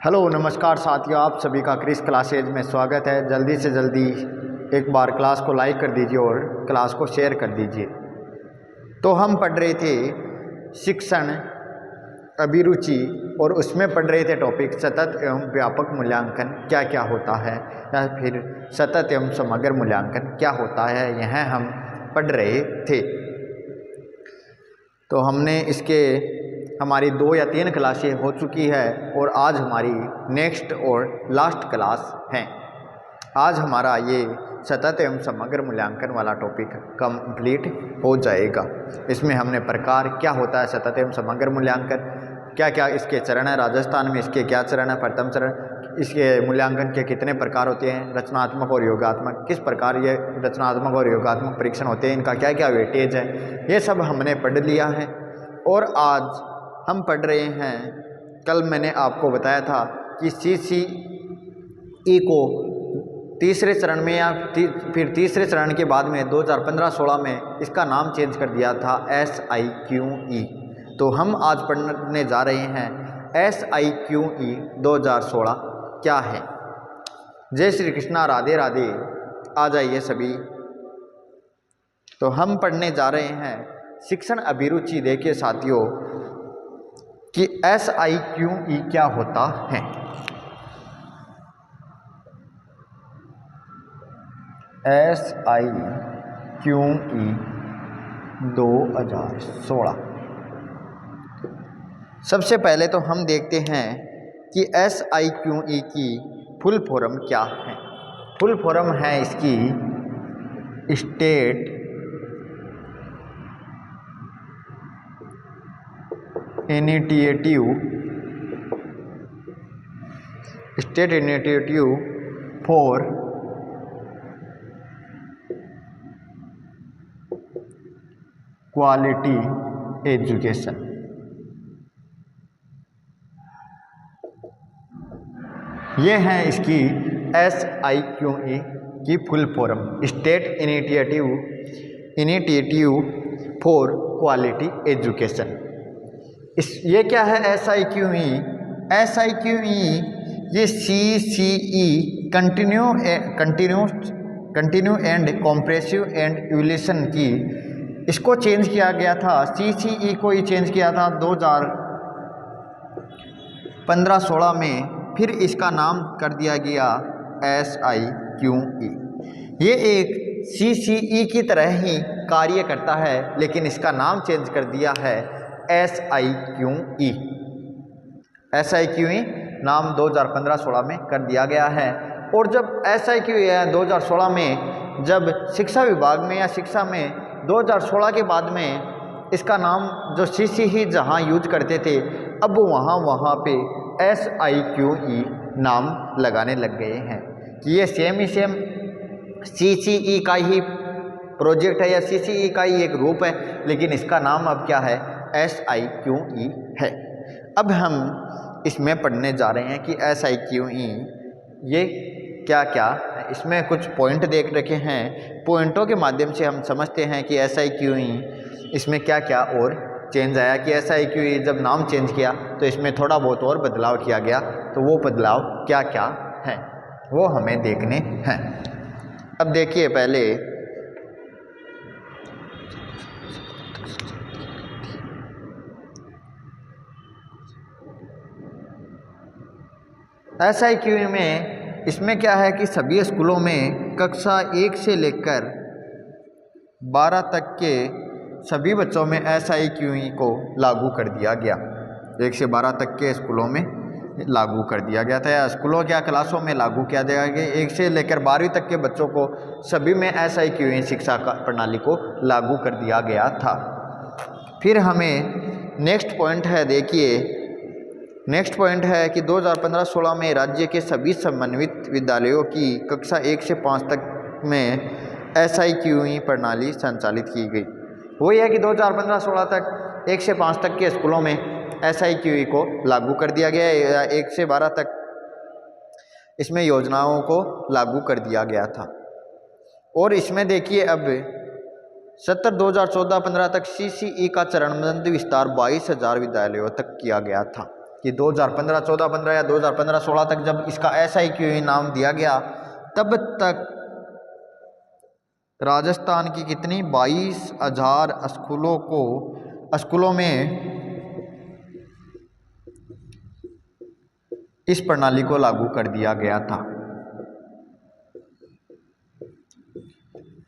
Hello नमस्कार साथियों, आप सभी का क्रिस क्लासेज में स्वागत है। जल्दी से जल्दी एक बार क्लास को लाइक कर दीजिए और क्लास को शेयर कर दीजिए। तो हम पढ़ रहे थे शिक्षण अभिरुचि और उसमें पढ़ रहे थे टॉपिक सतत एवं व्यापक मूल्यांकन क्या क्या होता है, या फिर सतत एवं समग्र मूल्यांकन क्या होता है, यह हम पढ़ रहे थे। तो हमने इसके हमारी 2 या 3 क्लासें हो चुकी है और आज हमारी नेक्स्ट और लास्ट क्लास है। आज हमारा ये सतत एवं समग्र मूल्यांकन वाला टॉपिक कंप्लीट हो जाएगा। इसमें हमने प्रकार क्या होता है सतत एवं समग्र मूल्यांकन, क्या क्या इसके चरण है, राजस्थान में इसके क्या चरण है, प्रथम चरण, इसके मूल्यांकन के कितने प्रकार होते हैं, रचनात्मक और योगात्मक, किस प्रकार ये रचनात्मक और योगात्मक परीक्षण होते हैं, इनका क्या क्या वेटेज है, ये सब हमने पढ़ लिया है। और आज हम पढ़ रहे हैं, कल मैंने आपको बताया था कि CCE को तीसरे चरण में या फिर तीसरे चरण के बाद में 2015-16 में इसका नाम चेंज कर दिया था SIQE। तो हम आज पढ़ने जा रहे हैं SIQE 2016 क्या है। जय श्री कृष्णा, राधे राधे, आ जाइए सभी। तो हम पढ़ने जा रहे हैं शिक्षण अभिरुचि। देखिए साथियों कि SIQE क्या होता है। SIQE 2016 सबसे पहले तो हम देखते हैं कि SIQE की फुल फॉर्म क्या है। फुल फॉर्म है इसकी state initiative for quality education. ये है इसकी SIQE की full form, state initiative for quality education. ये क्या है SIQE? SIQE ये CCE continue and compressive and evolution की, इसको चेंज किया गया था। CCE को ही चेंज किया था 2015-16 में, फिर इसका नाम कर दिया गया SIQE। ये एक CCE की तरह ही कार्य करता है, लेकिन इसका नाम चेंज कर दिया है SIQE। SIQE नाम 2015-16 में कर दिया गया है। और जब SIQE 2016 में जब शिक्षा विभाग में या शिक्षा में 2016 के बाद में इसका नाम जो CCE जहाँ यूज करते थे, अब वहाँ पे SIQE नाम लगाने लग गए हैं कि ये सेम CCE का ही प्रोजेक्ट है या CCE का ही एक रूप है, लेकिन इसका नाम अब क्या है, SIQE है। अब हम इसमें पढ़ने जा रहे हैं कि SIQE ये क्या क्या, इसमें कुछ पॉइंट देख रखे हैं। पॉइंटों के माध्यम से हम समझते हैं कि SIQE इसमें क्या क्या और चेंज आया, कि SIQE जब नाम चेंज किया तो इसमें थोड़ा बहुत और बदलाव किया गया। तो वो बदलाव क्या क्या हैं वो हमें देखने हैं। अब देखिए पहले SIQE में इसमें क्या है कि सभी स्कूलों में कक्षा 1 से लेकर 12 तक के सभी बच्चों में SIQE को लागू कर दिया गया। 1 से 12 तक के स्कूलों में लागू कर दिया गया था, या स्कूलों क्या क्लासों में लागू किया जाएगा। 1 से लेकर 12वीं तक के बच्चों को सभी में SIQE शिक्षा प्रणाली को लागू कर दिया गया था। फिर हमें नेक्स्ट पॉइंट है, देखिए नेक्स्ट पॉइंट है कि 2015-16 में राज्य के सभी समन्वित विद्यालयों की कक्षा 1 से 5 तक में SIQE प्रणाली संचालित की गई। वही है कि 2015-16 तक 1 से 5 तक के स्कूलों में SIQE को लागू कर दिया गया, या 1 से 12 तक इसमें योजनाओं को लागू कर दिया गया था। और इसमें देखिए अब सत्र 2014-15 तक CCE का चरणबद्ध विस्तार 22,000 विद्यालयों तक किया गया था। कि 2015 14-15 या 2015-16 तक जब इसका SIQE नाम दिया गया, तब तक राजस्थान की कितनी 22,000 स्कूलों में इस प्रणाली को लागू कर दिया गया था।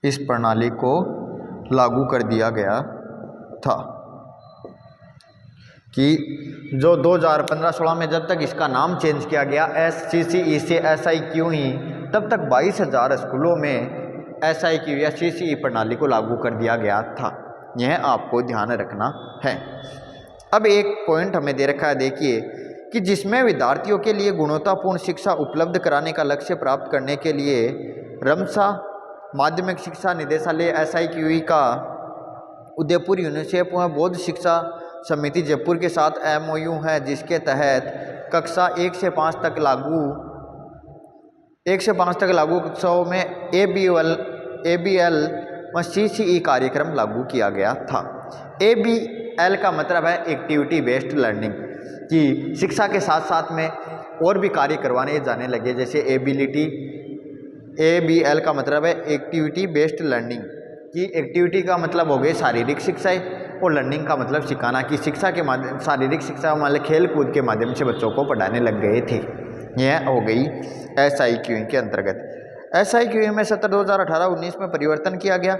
इस प्रणाली को लागू कर दिया गया था कि जो 2015-16 में जब तक इसका नाम चेंज किया गया SCCE से SIQE, तब तक 22,000 स्कूलों में SIQE या CCE प्रणाली को लागू कर दिया गया था। यह आपको ध्यान रखना है। अब एक पॉइंट हमें दे रखा है, देखिए, कि जिसमें विद्यार्थियों के लिए गुणवत्तापूर्ण शिक्षा उपलब्ध कराने का लक्ष्य प्राप्त करने के लिए रमसा माध्यमिक शिक्षा निदेशालय SIQE का उदयपुर यूनिसेफ व बौद्ध शिक्षा समिति जयपुर के साथ MOU है, जिसके तहत कक्षा 1 से 5 तक लागू कक्षाओं में ABL व CCE कार्यक्रम लागू किया गया था। ABL का मतलब है एक्टिविटी बेस्ड लर्निंग, कि शिक्षा के साथ साथ में और भी कार्य करवाने जाने लगे, जैसे ABL का मतलब है एक्टिविटी बेस्ड लर्निंग, कि एक्टिविटी का मतलब हो गई शारीरिक शिक्षाएं और लर्निंग का मतलब सिखाना, कि शिक्षा के माध्यम शारीरिक शिक्षा मतलब खेल कूद के माध्यम से बच्चों को पढ़ाने लग गए थे। यह हो गई SIQE के अंतर्गत। SIQE में 2018-19 में परिवर्तन किया गया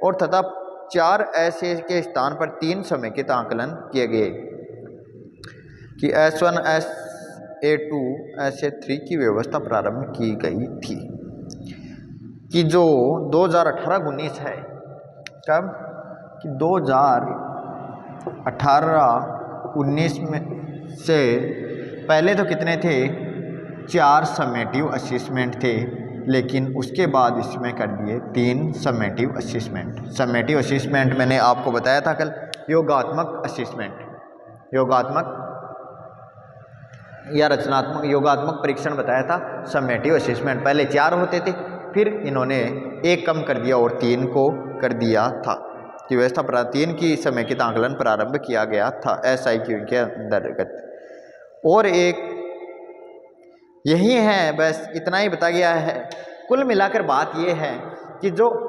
और तथा 4 ऐसे के स्थान पर 3 समेकित आकलन किए गए, कि S1 SA2 SA3 की व्यवस्था प्रारंभ की गई थी। कि जो 2018-19 है, कब कि 2018-19 में से पहले तो कितने थे, 4 समेटिव असेसमेंट थे, लेकिन उसके बाद इसमें कर दिए 3 समेटिव असेसमेंट। समेटिव असेसमेंट मैंने आपको बताया था कल, योगात्मक असेसमेंट, योगात्मक या रचनात्मक योगात्मक परीक्षण बताया था। समेटिव असेसमेंट पहले 4 होते थे, फिर इन्होंने 1 कम कर दिया और 3 को कर दिया था, कि व्यवस्था 3 की समेकित आकलन प्रारंभ किया गया था SIQE के अंतर्गत। और एक यही है, बस इतना ही बता गया है। कुल मिलाकर बात यह है कि जो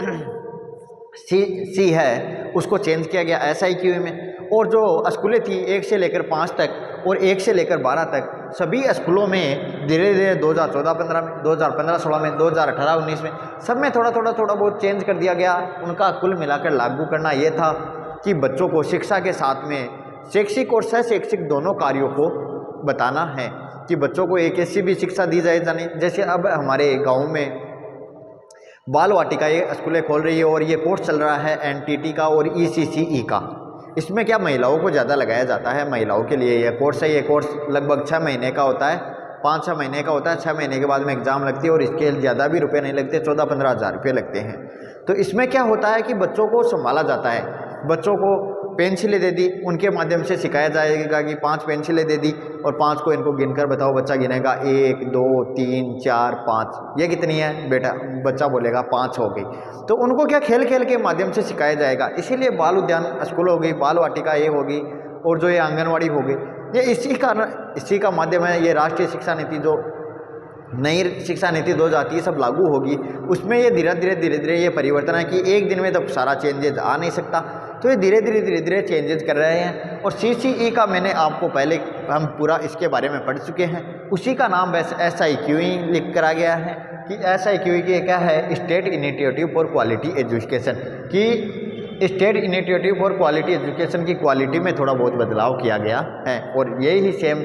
C है उसको चेंज किया गया SIQE में, और जो स्कूलें थी 1 से लेकर 5 तक और 1 से लेकर 12 तक, सभी स्कूलों में धीरे धीरे 2014-15 में, 2015-16 में, 2018-19 में, सब में थोड़ा बहुत चेंज कर दिया गया। उनका कुल मिलाकर लागू करना ये था कि बच्चों को शिक्षा के साथ में शैक्षिक और सशैक्षिक दोनों कार्यों को बताना है, कि बच्चों को एक ऐसी भी शिक्षा दी जाए जाने, जैसे अब हमारे गाँव में बाल वाटिका ये स्कूलें खोल रही है और ये कोर्स चल रहा है NTT का और ECCE का। इसमें क्या महिलाओं को ज़्यादा लगाया जाता है, महिलाओं के लिए यह कोर्स है। ये कोर्स लगभग 6 महीने का होता है, 5-6 महीने का होता है। 6 महीने के बाद में एग्ज़ाम लगती है और इसके ज़्यादा भी रुपए नहीं लगते, 14-15 हज़ार रुपये लगते हैं। तो इसमें क्या होता है कि बच्चों को संभाला जाता है, बच्चों को पेंसिलें दे दी, उनके माध्यम से सिखाया जाएगा कि 5 पेंसिलें दे दी और 5 को इनको गिनकर बताओ। बच्चा गिनेगा 1 2 3 4 5, ये कितनी है बेटा, बच्चा बोलेगा 5 हो गई। तो उनको क्या खेल के माध्यम से सिखाया जाएगा। इसीलिए बाल उद्यान स्कूल हो गई, बाल वाटिका ये होगी, और जो ये आंगनवाड़ी हो गई, ये इसी का माध्यम है। ये राष्ट्रीय शिक्षा नीति, जो नई शिक्षा नीति 2030 सब लागू होगी, उसमें ये धीरे धीरे ये परिवर्तन है कि एक दिन में तो सारा चेंजेज आ नहीं सकता, तो ये धीरे धीरे चेंजेस कर रहे हैं। और CCE का मैंने आपको पहले हम पूरा इसके बारे में पढ़ चुके हैं, उसी का नाम वैसे SIQE लिख करा गया है, कि SIQE की क्या है, state initiative for quality education, कि state initiative for quality education की क्वालिटी में थोड़ा बहुत बदलाव किया गया है। और यही सेम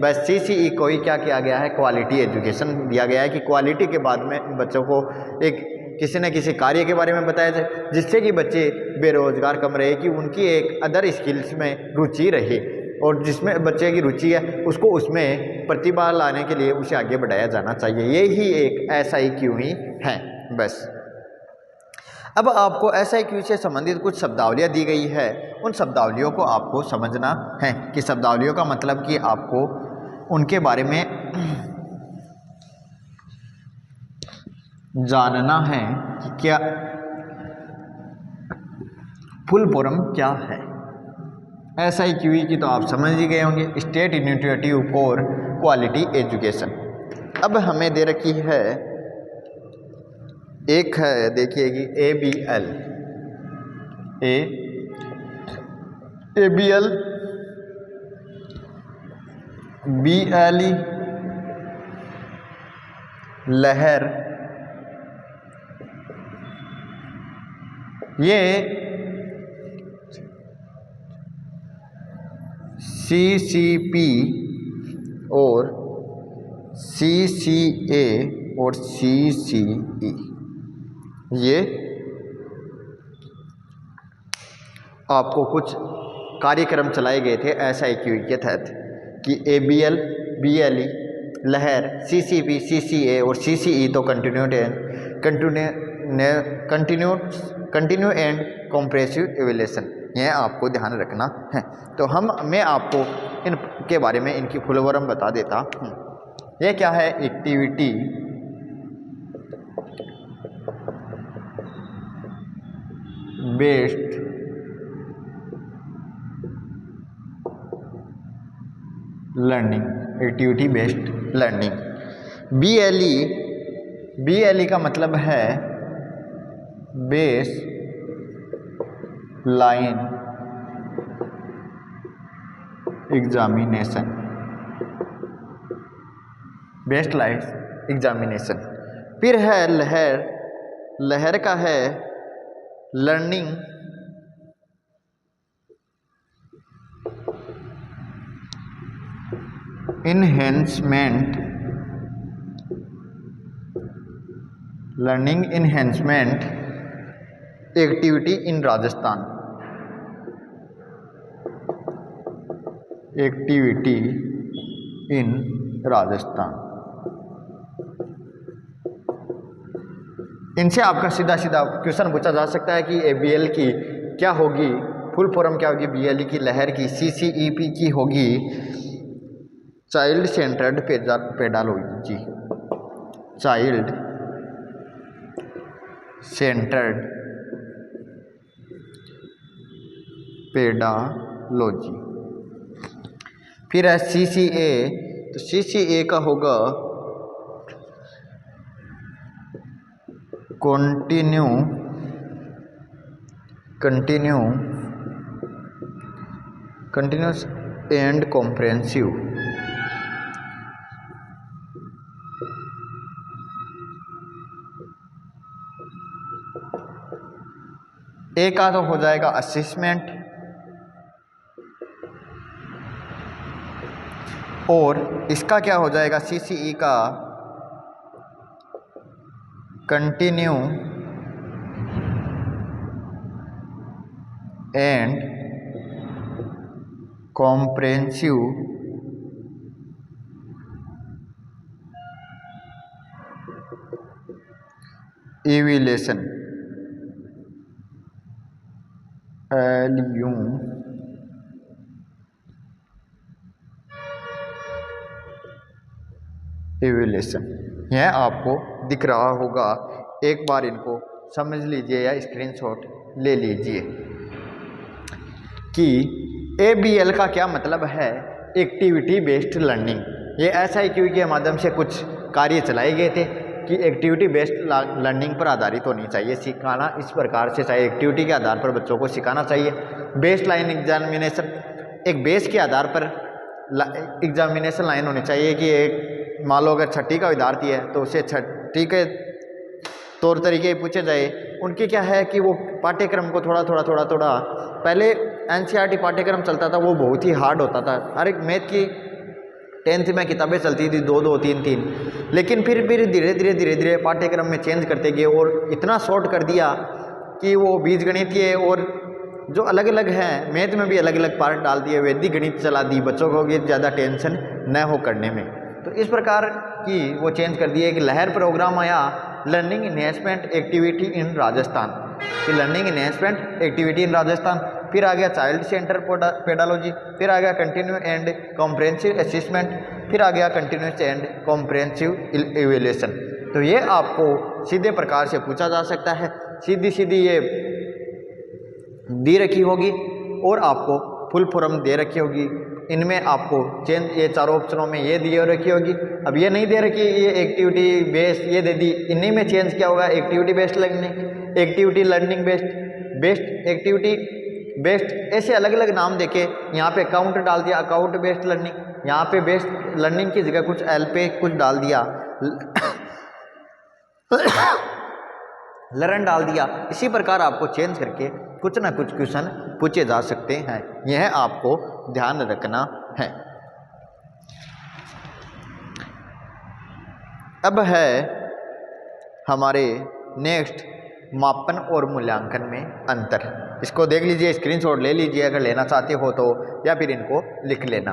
बस CCE को ही क्या किया गया है, क्वालिटी एजुकेशन दिया गया है, कि क्वालिटी के बाद में बच्चों को एक किसी न किसी कार्य के बारे में बताया जाए, जिससे कि बच्चे बेरोजगार कम रहे, कि उनकी एक अदर स्किल्स में रुचि रहे, और जिसमें बच्चे की रुचि है उसको उसमें प्रतिभा लाने के लिए उसे आगे बढ़ाया जाना चाहिए। यही एक SIQE है। बस अब आपको SIQE से संबंधित कुछ शब्दावलियाँ दी गई है, उन शब्दावलियों को आपको समझना है, कि शब्दावलियों का मतलब कि आपको उनके बारे में जानना है कि क्या फुल फॉर्म क्या है। SIQE की तो आप समझ ही गए होंगे, state initiative for quality education. अब हमें दे रखी है एक है, देखिए कि ABL BLE लहर, ये CCP और CCA और CCE, ये आपको कुछ कार्यक्रम चलाए गए थे SIQE के तहत कि ABL BLE लहर, CCP CCA और CCE तो कंटिन्यू एंड कॉम्प्रेसिव इवैल्यूएशन, यह आपको ध्यान रखना है। तो मैं आपको इनके बारे में इनकी फुल फॉर्म बता देता हूँ। यह क्या है? Activity based learning, activity based learning. BLE का मतलब है base line examination, best line examination. फिर है लहर का है learning enhancement activity in Rajasthan, activity in Rajasthan. इनसे आपका सीधा सीधा क्वेश्चन पूछा जा सकता है कि ABL की क्या होगी, फुल फॉर्म क्या होगी BLE की, लहर की, CCEP की होगी child centred pedology, child centred pedology. फिर है CCA, तो CCA का होगा कंटिन्यूस एंड कॉम्प्रेहेंसिव। ए का तो हो जाएगा असेसमेंट, और इसका क्या हो जाएगा CCE का continue and comprehensive evaluation, evaluation. यह आपको दिख रहा होगा, एक बार इनको समझ लीजिए या स्क्रीनशॉट ले लीजिए कि ABL का क्या मतलब है, एक्टिविटी बेस्ड लर्निंग। ये SIQE के माध्यम से कुछ कार्य चलाए गए थे कि एक्टिविटी बेस्ड लर्निंग पर आधारित होनी चाहिए, सिखाना इस प्रकार से चाहिए, एक्टिविटी के आधार पर बच्चों को सिखाना चाहिए। बेस लाइन एग्जामिनेशन, एक बेस के आधार पर एग्जामिनेशन लाइन होनी चाहिए कि एक मान लो अगर छठी का विद्यार्थी है तो उसे छठी के तौर तरीके पूछे जाए। उनके क्या है कि वो पाठ्यक्रम को थोड़ा पहले NCERT पाठ्यक्रम चलता था, वो बहुत ही हार्ड होता था। हर एक मैथ की 10th में किताबें चलती थी 2-2 3-3, लेकिन फिर धीरे धीरे पाठ्यक्रम में चेंज करते गए और इतना शॉर्ट कर दिया कि वो बीजगणितीय और जो अलग अलग हैं मैथ में भी अलग अलग पार्ट डाल दिए, वैदिक गणित चला दी, बच्चों को भी ज़्यादा टेंशन न हो करने में। तो इस प्रकार की वो चेंज कर दिए कि लहर प्रोग्राम आया, learning enhancement activity in Rajasthan, कि learning enhancement activity in Rajasthan. फिर आ गया चाइल्ड सेंटर पेडालॉजी, फिर आ गया कंटिन्यू एंड कॉम्प्रेहेंसिव असेसमेंट, फिर आ गया कंटिन्यूस एंड कॉम्प्रेहेंसिव इवैल्यूएशन। तो ये आपको सीधे प्रकार से पूछा जा सकता है, सीधी ये दी रखी होगी और आपको फुल फॉर्म दे रखी होगी, इनमें आपको चेंज, ये चारों ऑप्शनों में ये दिए रखी होगी। अब ये नहीं दे रखी, ये एक्टिविटी बेस्ड ये दे दी, इन्हीं में चेंज क्या होगा, activity based learning, activity learning based, based activity based, ऐसे अलग अलग नाम देके यहाँ पे अकाउंट डाल दिया, अकाउंट बेस्ड लर्निंग, यहाँ पे बेस्ड लर्निंग की जगह कुछ एल पे कुछ डाल दिया, लर्न डाल दिया। इसी प्रकार आपको चेंज करके कुछ ना कुछ क्वेश्चन पूछे जा सकते हैं, यह आपको ध्यान रखना है। अब है हमारे नेक्स्ट मापन और मूल्यांकन में अंतर। इसको देख लीजिए, स्क्रीनशॉट ले लीजिए अगर लेना चाहते हो तो, या फिर इनको लिख लेना।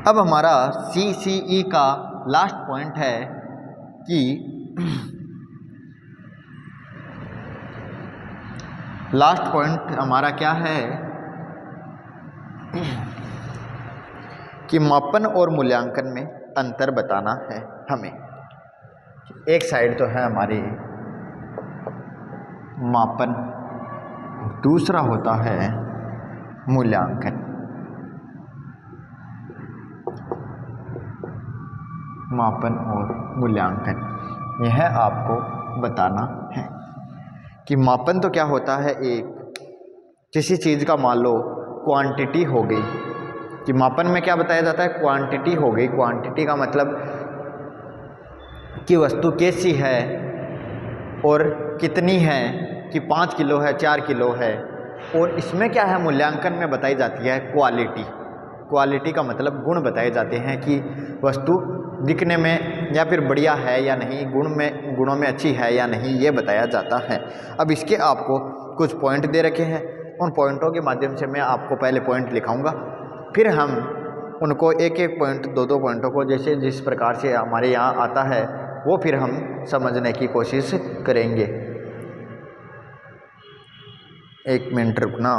अब हमारा CCE का लास्ट पॉइंट है कि लास्ट पॉइंट हमारा क्या है कि मापन और मूल्यांकन में अंतर बताना है हमें। एक साइड तो है हमारी मापन, दूसरा होता है मूल्यांकन। मापन और मूल्यांकन, यह आपको बताना है कि मापन तो क्या होता है, एक किसी चीज़ का मान लो क्वांटिटी हो गई, कि मापन में क्या बताया जाता है, क्वांटिटी हो गई। क्वांटिटी का मतलब कि वस्तु कैसी है और कितनी है, कि 5 किलो है 4 किलो है। और इसमें क्या है, मूल्यांकन में बताई जाती है क्वालिटी। क्वालिटी का मतलब गुण बताए जाते हैं कि वस्तु दिखने में या फिर बढ़िया है या नहीं, गुणों में अच्छी है या नहीं, ये बताया जाता है। अब इसके आपको कुछ पॉइंट दे रखे हैं, उन पॉइंटों के माध्यम से मैं आपको पहले पॉइंट लिखाऊंगा, फिर हम उनको एक एक पॉइंट, दो दो पॉइंटों को जैसे जिस प्रकार से हमारे यहाँ आता है वो फिर हम समझने की कोशिश करेंगे। एक मिनट रुकना,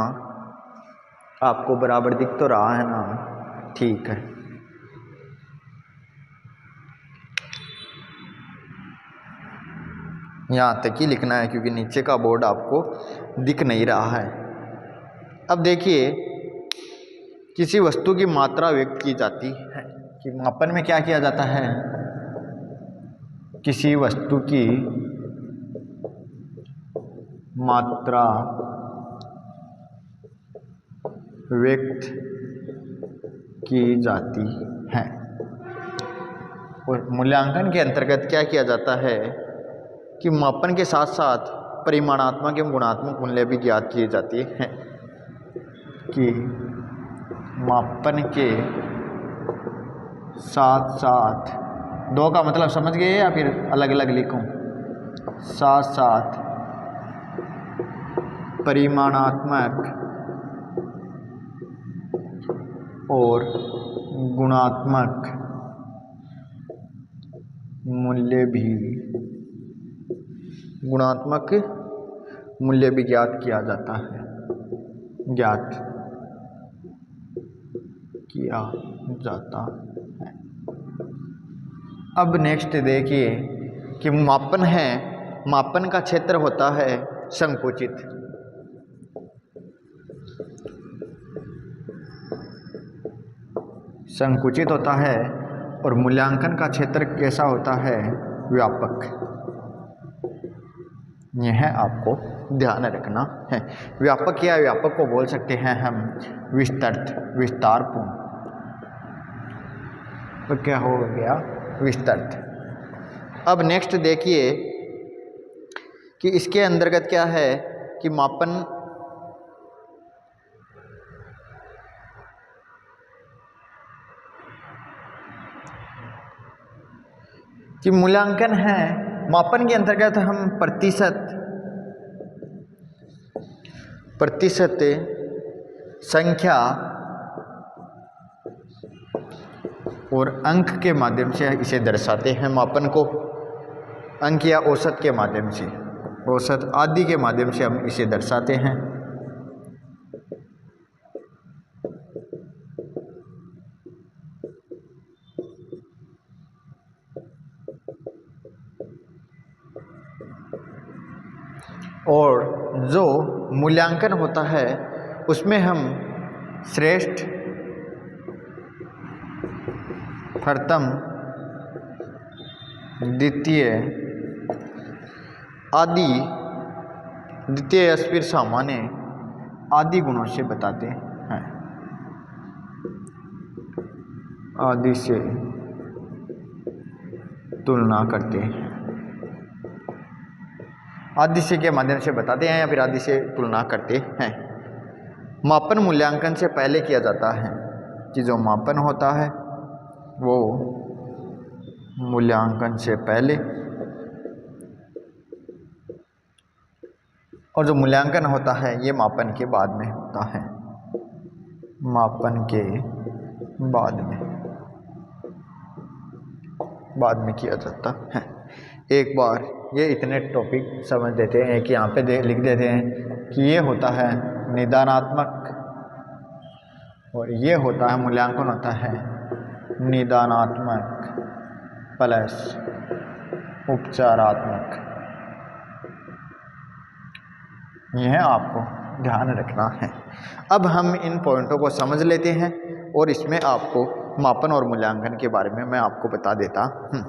आपको बराबर दिख तो रहा है ना, ठीक है। यहाँ तक ही लिखना है क्योंकि नीचे का बोर्ड आपको दिख नहीं रहा है। अब देखिए, किसी वस्तु की मात्रा व्यक्त की जाती है, कि मापन में क्या किया जाता है, किसी वस्तु की मात्रा व्यक्त की जाती है। और मूल्यांकन के अंतर्गत क्या किया जाता है कि मापन के साथ साथ परिमाणात्मक एवं गुणात्मक मूल्य भी ज्ञात किए जाते हैं। कि मापन के साथ साथ, दो का मतलब समझ गए या फिर अलग अलग लिखूं, साथ साथ परिमाणात्मक और गुणात्मक मूल्य भी, गुणात्मक मूल्य भी ज्ञात किया जाता है, ज्ञात किया जाता है। अब नेक्स्ट देखिए कि मापन है, मापन का क्षेत्र होता है संकुचित। संकुचित होता है, और मूल्यांकन का क्षेत्र कैसा होता है, व्यापक। यह आपको ध्यान रखना है। व्यापक या व्यापक को बोल सकते हैं हम विस्तृत, विस्तारपूर्ण। तो क्या हो गया, विस्तृत। अब नेक्स्ट देखिए कि इसके अंतर्गत क्या है कि मापन कि मूल्यांकन है, मापन के अंतर्गत हम प्रतिशत संख्या और अंक के माध्यम से इसे दर्शाते हैं। मापन को अंक या औसत के माध्यम से, औसत आदि के माध्यम से हम इसे दर्शाते हैं। और जो मूल्यांकन होता है उसमें हम श्रेष्ठ, प्रथम, द्वितीय आदि, द्वितीय या फिर सामान्य आदि गुणों से बताते हैं, आदि से तुलना करते हैं, आदि से के माध्यम से बताते हैं या फिर आदि से तुलना करते हैं। मापन मूल्यांकन से पहले किया जाता है कि जो मापन होता है वो मूल्यांकन से पहले, और जो मूल्यांकन होता है ये मापन के बाद में होता है, मापन के बाद में किया जाता है। एक बार ये इतने टॉपिक समझ देते हैं कि यहाँ पे लिख देते हैं कि ये होता है निदानात्मक और ये होता है मूल्यांकन होता है निदानात्मक प्लस उपचारात्मक। यह आपको ध्यान रखना है। अब हम इन पॉइंटों को समझ लेते हैं और इसमें आपको मापन और मूल्यांकन के बारे में मैं आपको बता देता हूँ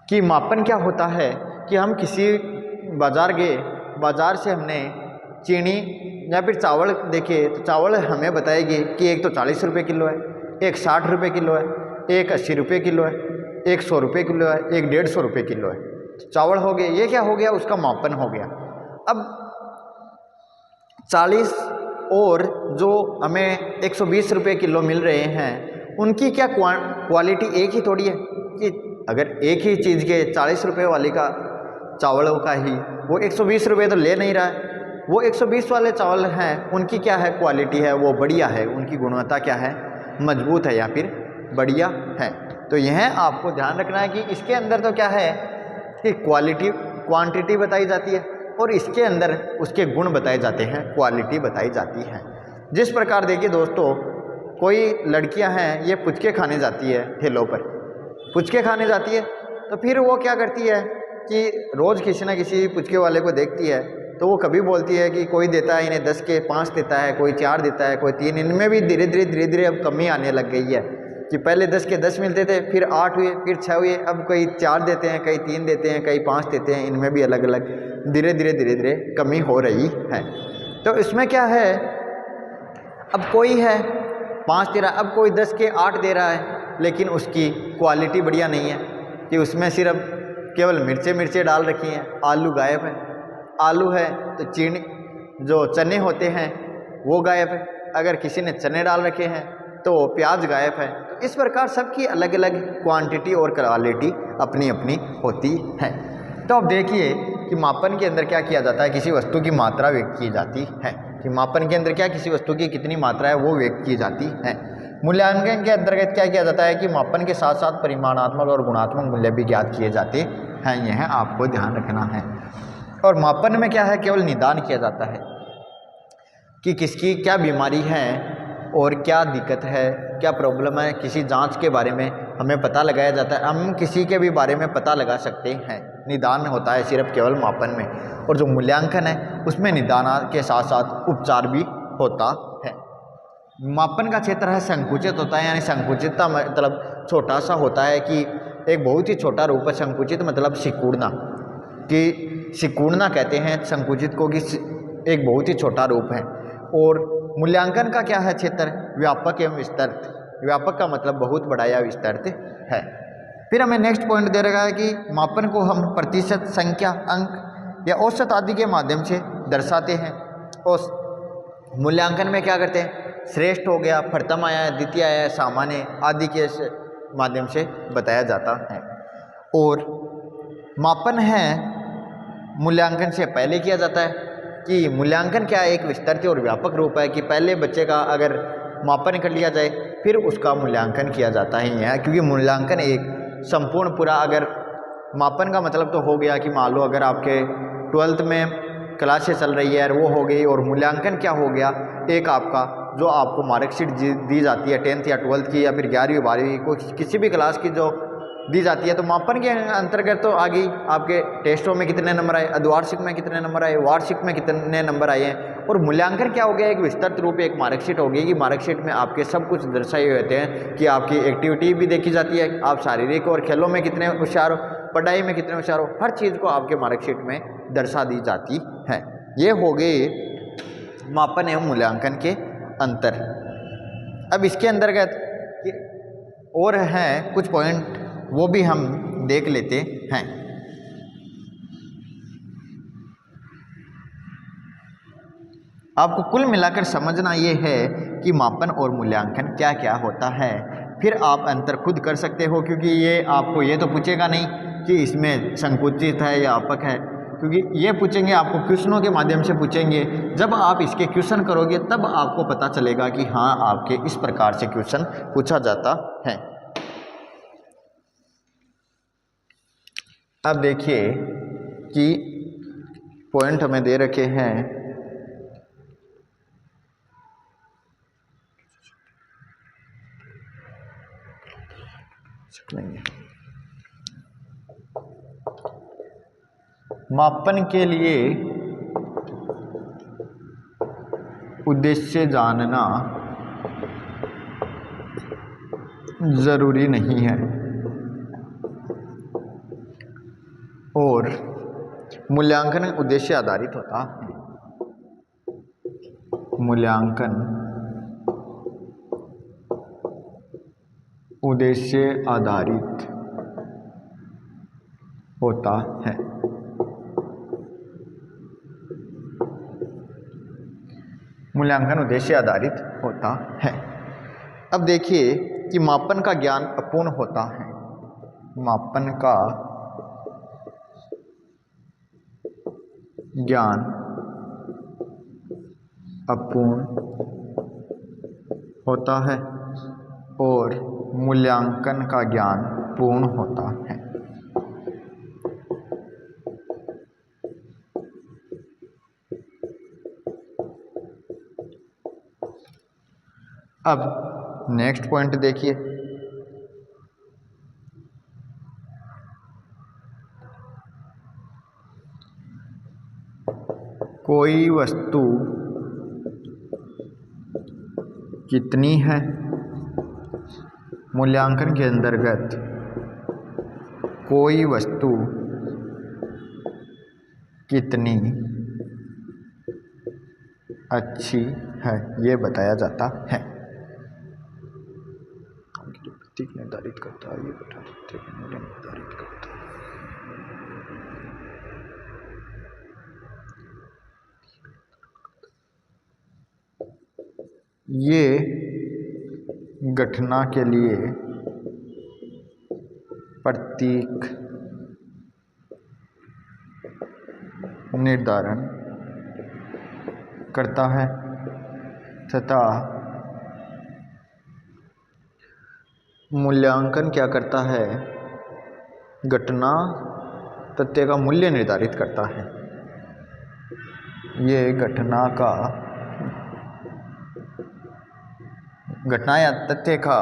कि मापन क्या होता है कि हम किसी बाज़ार गए, बाज़ार से हमने चीनी या फिर चावल देखे तो चावल हमें बताएगी कि एक तो 40 रुपये किलो है, एक 60 रुपये किलो है, एक 80 रुपये किलो है, एक 100 रुपये किलो है, एक 150 रुपये किलो है। चावल हो गए, ये क्या हो गया, उसका मापन हो गया। अब 40 और जो हमें 120 रुपये किलो मिल रहे हैं उनकी क्या क्वालिटी एक ही थोड़ी है कि अगर एक ही चीज़ के 40 रुपये वाले का चावलों का ही वो 120 रुपये तो ले नहीं रहा है, वो 120 वाले चावल हैं उनकी क्या है क्वालिटी है, वो बढ़िया है, उनकी गुणवत्ता क्या है, मजबूत है या फिर बढ़िया है। तो यह आपको ध्यान रखना है कि इसके अंदर तो क्या है कि क्वांटिटी बताई जाती है और इसके अंदर उसके गुण बताए जाते हैं, क्वालिटी बताई जाती है। जिस प्रकार देखिए दोस्तों, कोई लड़कियां हैं ये पुचके खाने जाती है, ठेलों पर पुचके खाने जाती है, तो फिर वो क्या करती है कि रोज़ किसी न किसी पुचके वाले को देखती है तो वो कभी बोलती है कि कोई देता है इन्हें 10 के 5 देता है, कोई 4 देता है, कोई 3। इनमें भी धीरे धीरे अब कमी आने लग गई है कि पहले 10 के 10 मिलते थे, फिर 8 हुए, फिर 6 हुए, अब कई 4 देते हैं, कई 3 देते हैं, कई 5 देते हैं। इनमें भी अलग अलग धीरे धीरे कमी हो रही है। तो इसमें क्या है, अब कोई है 5 दे रहा है, अब कोई 10 के 8 दे रहा है, लेकिन उसकी क्वालिटी बढ़िया नहीं है कि उसमें सिर्फ केवल मिर्चे डाल रखी हैं, आलू गायब है, आलू है तो चीनी जो चने होते हैं वो गायब है, अगर किसी ने चने डाल रखे हैं तो प्याज गायब है। तो इस प्रकार सबकी अलग अलग क्वांटिटी और क्वालिटी अपनी अपनी होती है। तो अब देखिए कि मापन के अंदर क्या किया जाता है, किसी वस्तु की मात्रा व्यक्त की जाती है कि मापन के अंदर क्या किसी वस्तु की कितनी मात्रा है वो व्यक्त की जाती है। मूल्यांकन के अंतर्गत क्या किया जाता है कि मापन के साथ साथ परिमाणात्मक और गुणात्मक मूल्य भी ज्ञात किए जाते हैं, यह आपको ध्यान रखना है। और मापन में क्या है, केवल निदान किया जाता है कि किसकी क्या बीमारी है और क्या दिक्कत है, क्या प्रॉब्लम है, किसी जांच के बारे में हमें पता लगाया जाता है, हम किसी के भी बारे में पता लगा सकते हैं। निदान होता है सिर्फ केवल मापन में, और जो मूल्यांकन है उसमें निदान के साथ साथ उपचार भी होता है। मापन का क्षेत्र है संकुचित होता है, यानी संकुचितता मतलब छोटा सा होता है कि एक बहुत ही छोटा रूप है। संकुचित मतलब सिकुड़ना, कि सिकुड़ना कहते हैं संकुचित को कि एक बहुत ही छोटा रूप है। और मूल्यांकन का क्या है क्षेत्र, व्यापक एवं विस्तृत। व्यापक का मतलब बहुत बड़ा या विस्तृत है। फिर हमें नेक्स्ट पॉइंट दे रखा है कि मापन को हम प्रतिशत, संख्या, अंक या औसत आदि के माध्यम से दर्शाते हैं। और मूल्यांकन में क्या करते हैं, श्रेष्ठ हो गया, प्रथम आया, द्वितीय आया, सामान्य आदि के माध्यम से बताया जाता है। और मापन है मूल्यांकन से पहले किया जाता है कि मूल्यांकन क्या एक विस्तृत और व्यापक रूप है कि पहले बच्चे का अगर मापन कर लिया जाए फिर उसका मूल्यांकन किया जाता है। यह क्योंकि मूल्यांकन एक संपूर्ण पूरा, अगर मापन का मतलब तो हो गया कि मान लो अगर आपके 12th में क्लासें चल रही है वो हो गई, और मूल्यांकन क्या हो गया, एक आपका जो आपको मार्कशीट दी जाती है 10th या 12th की या फिर 11वीं 12वीं को किसी भी क्लास की जो दी जाती है। तो मापन के अंतर्गत तो आ गई आपके टेस्टों में कितने नंबर आए, अर्धवार्षिक में कितने नंबर आए, वार्षिक में कितने नंबर आए हैं। और मूल्यांकन क्या हो गया, एक विस्तृत रूप एक मार्कशीट होगी कि मार्कशीट में आपके सब कुछ दर्शाए हुए होते हैं कि आपकी एक्टिविटी भी देखी जाती है, आप शारीरिक और खेलों में कितने होशियार हो, पढ़ाई में कितने होशियार हो, हर चीज़ को आपके मार्कशीट में दर्शा दी जाती है। ये हो गए मापन एवं मूल्यांकन के अंतर। अब इसके अंतर्गत और हैं कुछ पॉइंट, वो भी हम देख लेते हैं। आपको कुल मिलाकर समझना ये है कि मापन और मूल्यांकन क्या क्या होता है, फिर आप अंतर खुद कर सकते हो, क्योंकि ये आपको ये तो पूछेगा नहीं कि इसमें संकुचित है या अपक है, क्योंकि ये पूछेंगे आपको क्वेश्चनों के माध्यम से पूछेंगे। जब आप इसके क्वेश्चन करोगे तब आपको पता चलेगा कि हाँ आपके इस प्रकार से क्वेश्चन पूछा जाता है। अब देखिए कि पॉइंट हमें दे रखे हैं, मापन के लिए उद्देश्य जानना जरूरी नहीं है और मूल्यांकन उद्देश्य आधारित होता है। मूल्यांकन उद्देश्य आधारित होता है। मूल्यांकन उद्देश्य आधारित होता है। अब देखिए कि मापन का ज्ञान अपूर्ण होता है। मापन का ज्ञान अपूर्ण होता है और मूल्यांकन का ज्ञान पूर्ण होता है। अब नेक्स्ट पॉइंट देखिए, कोई वस्तु कितनी है। मूल्यांकन के अंतर्गत कोई वस्तु कितनी अच्छी है ये बताया जाता है। प्रतीक निर्धारित करता है, ये बता देते हैं, निर्धारित करता है। ये घटना के लिए प्रतीक निर्धारण करता है तथा मूल्यांकन क्या करता है, घटना तथ्य का मूल्य निर्धारित करता है। ये घटना या तथ्य का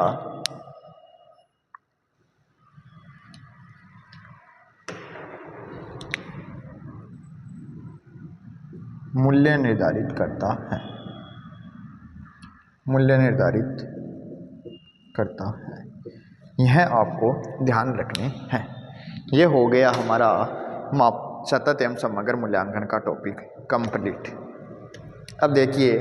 मूल्य निर्धारित करता है। मूल्य निर्धारित करता है, यह आपको ध्यान रखने हैं। यह हो गया हमारा सतत एवं समग्र मूल्यांकन का टॉपिक कंप्लीट। अब देखिए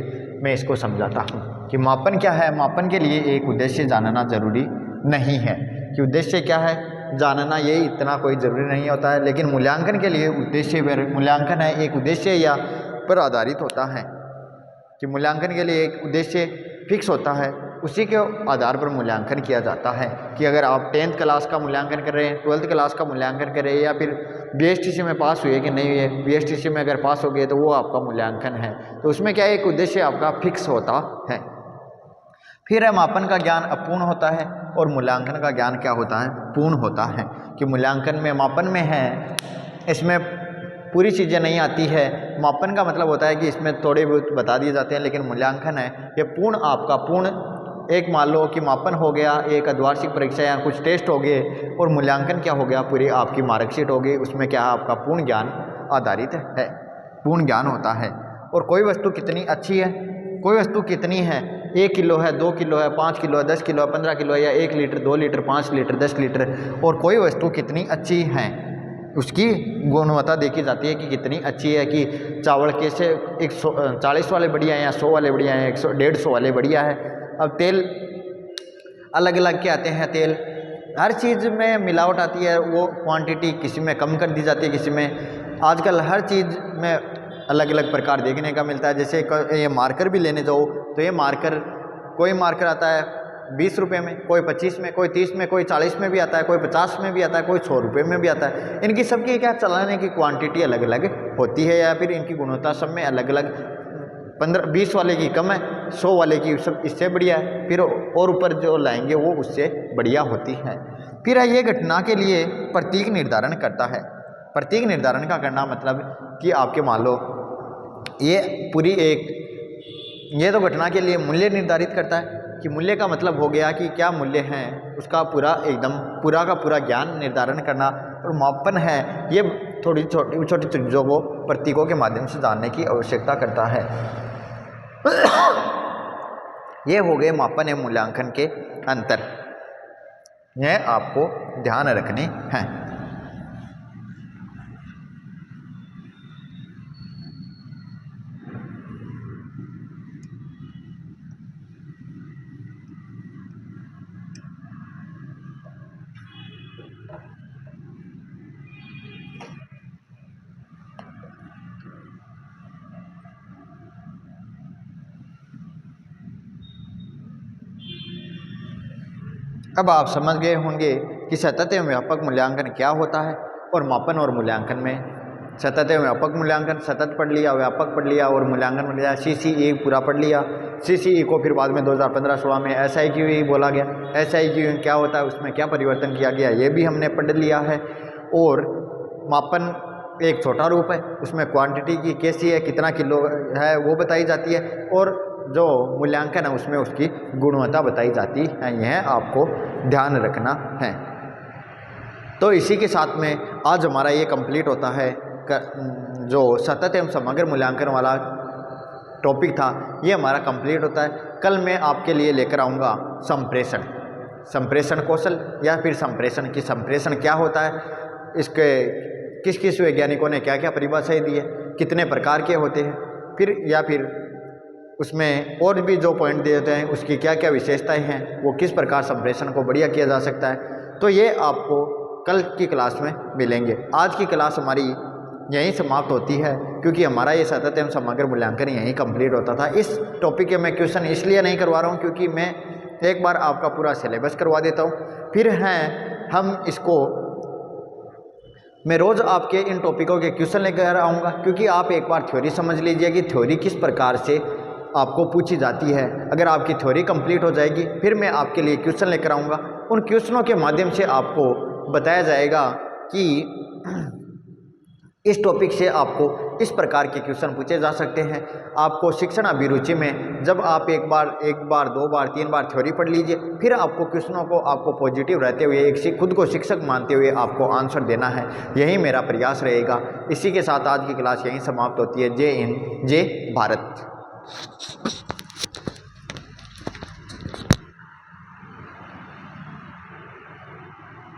मैं इसको समझाता हूँ कि मापन क्या है। मापन के लिए एक उद्देश्य जानना जरूरी नहीं है कि उद्देश्य क्या है जानना, ये इतना कोई ज़रूरी नहीं होता है। लेकिन मूल्यांकन के लिए उद्देश्य, मूल्यांकन है एक उद्देश्य या पर आधारित होता है कि मूल्यांकन के लिए एक उद्देश्य फिक्स होता है, उसी के आधार पर मूल्यांकन किया जाता है। कि अगर आप 10th क्लास का मूल्यांकन कर रहे हैं, 12th क्लास का मूल्यांकन कर रहे हैं, या फिर BSTC में पास हुए कि नहीं हुए, BSTC में अगर पास हो गए तो वो आपका मूल्यांकन है। तो उसमें क्या एक उद्देश्य आपका फिक्स होता है। फिर है मापन का ज्ञान अपूर्ण होता है और मूल्यांकन का ज्ञान क्या होता है, पूर्ण होता है। कि मूल्यांकन में, मापन में है इसमें पूरी चीज़ें नहीं आती है। मापन का मतलब होता है कि इसमें थोड़े बहुत बता दिए जाते हैं, लेकिन मूल्यांकन है ये पूर्ण, आपका पूर्ण एक मान लो कि मापन हो गया, एक अर्धवार्षिक परीक्षा या कुछ टेस्ट हो गए, और मूल्यांकन क्या हो गया, पूरी आपकी मार्कशीट हो गई। उसमें क्या आपका पूर्ण ज्ञान आधारित है, पूर्ण ज्ञान होता है। और कोई वस्तु कितनी अच्छी है, कोई वस्तु कितनी है, 1 किलो है, 2 किलो है, 5 किलो है, 10 किलो है, 15 किलो है, या 1 लीटर, 2 लीटर, 5 लीटर, 10 लीटर, और कोई वस्तु कितनी अच्छी है उसकी गुणवत्ता देखी जाती है कि कितनी अच्छी है, कि चावल कैसे 140 वाले बढ़िया हैं या 100 वाले बढ़िया हैं, 100-150 वाले बढ़िया है। अब तेल अलग अलग के आते हैं, तेल हर चीज़ में मिलावट आती है, वो क्वांटिटी किसी में कम कर दी जाती है, किसी में। आजकल हर चीज़ में अलग अलग प्रकार देखने का मिलता है। जैसे ये मार्कर भी लेने जाओ तो ये मार्कर, कोई मार्कर आता है 20 रुपये में, कोई 25 में, कोई 30 में, कोई 40 में भी आता है, कोई 50 में भी आता है, कोई 100 रुपये में भी आता है। इनकी सबकी क्या चलाने की क्वांटिटी अलग अलग होती है, या फिर इनकी गुणवत्ता सब में अलग अलग, 15-20 वाले की कम है, 100 वाले की सब इससे बढ़िया है, फिर और ऊपर जो लाएंगे वो उससे बढ़िया होती है। फिर ये घटना के लिए प्रतीक निर्धारण करता है। प्रतीक निर्धारण का करना मतलब कि आपके मान लो ये पूरी ये तो घटना के लिए मूल्य निर्धारित करता है, कि मूल्य का मतलब हो गया कि क्या मूल्य हैं उसका पूरा एकदम पूरा का पूरा ज्ञान निर्धारण करना। और मापन है ये थोड़ी छोटी चीज़ों को प्रतीकों के माध्यम से जानने की आवश्यकता करता है। ये हो गए मापन एवं मूल्यांकन के अंतर, यह आपको ध्यान रखने हैं। अब आप समझ गए होंगे कि सतत एवं व्यापक मूल्यांकन क्या होता है, और मापन और मूल्यांकन में सतत एवं व्यापक मूल्यांकन, सतत पढ़ लिया, व्यापक पढ़ लिया, और मूल्यांकन पढ़ लिया, CCE पूरा पढ़ लिया। CCE को फिर बाद में 2015-16 में SIQ बोला गया। SIQ क्या होता है, उसमें क्या परिवर्तन किया गया, ये भी हमने पढ़ लिया है। और मापन एक छोटा रूप है, उसमें क्वांटिटी की कैसी है, कितना किलो है वो बताई जाती है, और जो मूल्यांकन है उसमें उसकी गुणवत्ता बताई जाती है। यह आपको ध्यान रखना है। तो इसी के साथ में आज हमारा ये कंप्लीट होता है, जो सतत एवं समग्र मूल्यांकन वाला टॉपिक था ये हमारा कंप्लीट होता है। कल मैं आपके लिए लेकर आऊँगा संप्रेषण कौशल, या फिर संप्रेषण की संप्रेषण क्या होता है, इसके किस किस वैज्ञानिकों ने क्या क्या परिभाषाएं दी है, कितने प्रकार के होते हैं, फिर या फिर उसमें और भी जो पॉइंट दिए जाते हैं उसकी क्या क्या विशेषताएं हैं, वो किस प्रकार संप्रेषण को बढ़िया किया जा सकता है। तो ये आपको कल की क्लास में मिलेंगे। आज की क्लास हमारी यहीं समाप्त होती है, क्योंकि हमारा ये सतत एवं समग्र मूल्यांकन यहीं कंप्लीट होता था। इस टॉपिक के मैं क्वेश्चन इसलिए नहीं करवा रहा हूँ क्योंकि मैं एक बार आपका पूरा सिलेबस करवा देता हूँ, फिर हैं हम इसको मैं रोज़ आपके इन टॉपिकों के क्वेश्चन लेकर आऊँगा, क्योंकि आप एक बार थ्योरी समझ लीजिए कि थ्योरी किस प्रकार से आपको पूछी जाती है। अगर आपकी थ्योरी कंप्लीट हो जाएगी फिर मैं आपके लिए क्वेश्चन लेकर आऊँगा। उन क्वेश्चनों के माध्यम से आपको बताया जाएगा कि इस टॉपिक से आपको इस प्रकार के क्वेश्चन पूछे जा सकते हैं। आपको शिक्षण अभिरुचि में जब आप एक बार 2 बार 3 बार थ्योरी पढ़ लीजिए, फिर आपको क्वेश्चनों को आपको पॉजिटिव रहते हुए खुद को शिक्षक मानते हुए आपको आंसर देना है। यही मेरा प्रयास रहेगा। इसी के साथ आज की क्लास यहीं समाप्त होती है। जय हिंद, जय भारत।